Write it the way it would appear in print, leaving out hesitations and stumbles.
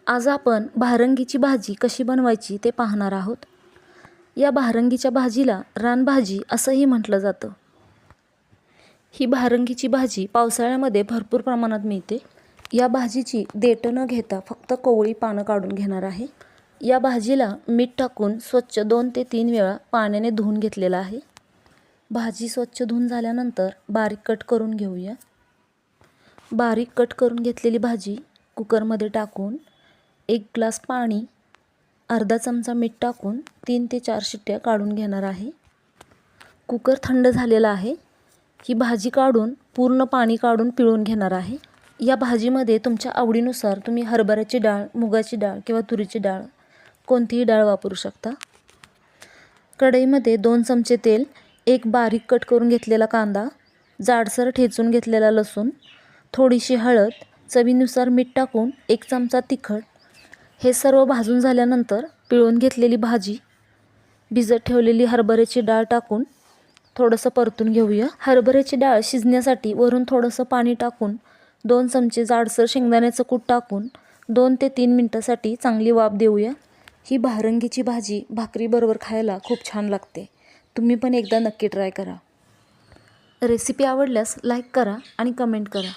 आज आपण भारंगीची भाजी कशी बनवायची ते पाहणार आहोत। या भारंगीच्या भाजीला रानभाजी असंही म्हटलं जातं। ही भारंगीची भाजी पावसाळ्यामध्ये भरपूर प्रमाणात मिळते। या भाजीची देठं न घेता फक्त कोवळी पानं काढून घेणार आहे। या भाजीला मीठ टाकून स्वच्छ 2 ते 3 वेळा पाण्याने धुवून घेतलेलं आहे। भाजी स्वच्छ धुवून झाल्यानंतर बारीक कट करून घेऊया। बारीक कट करून घेतलेली भाजी कुकरमध्ये टाकून 1 ग्लास पाणी, अर्धा चमचा मीठ टाकून 3 ते 4 शिट्ट्या काढून घेणार आहे। कुकर थंड झालेला आहे। ही भाजी काढून पूर्ण पाणी काढून पिळून घेणार आहे। या भाजीमध्ये तुमच्या आवडीनुसार तुम्ही हरभऱ्याची डाळ, मुगाची डाळ किंवा तुरीची डाळ कोणतीही डाळ वापरू शकता। कढईमध्ये 2 चमचे तेल, 1 बारीक कट करून घेतलेला कांदा, जाडसर ठेचून घेतलेला लसूण, थोडीशी हळद, चवीनुसार मीठ टाकून 1 चमचा तिखट हे सर्व भाजून झाल्यानंतर पिळून घेतलेली भाजी, भिजत ठेवलेली हरभऱ्याची डाळ टाकून थोडंसं परतून घेऊया। हरभऱ्याची डाळ शिजण्यासाठी वरून थोडंसं पाणी टाकून 2 चमचे जाडसर शेंगदाण्याचं कूट टाकून 2 ते 3 मिनिटांसाठी चांगली वाफ देऊया। ही भारंगीची भाजी भाकरीबरोबर खायला खूप छान लागते। तुम्ही पण एकदा नक्की ट्राय करा। रेसिपी आवडल्यास लाईक करा आणि कमेंट करा।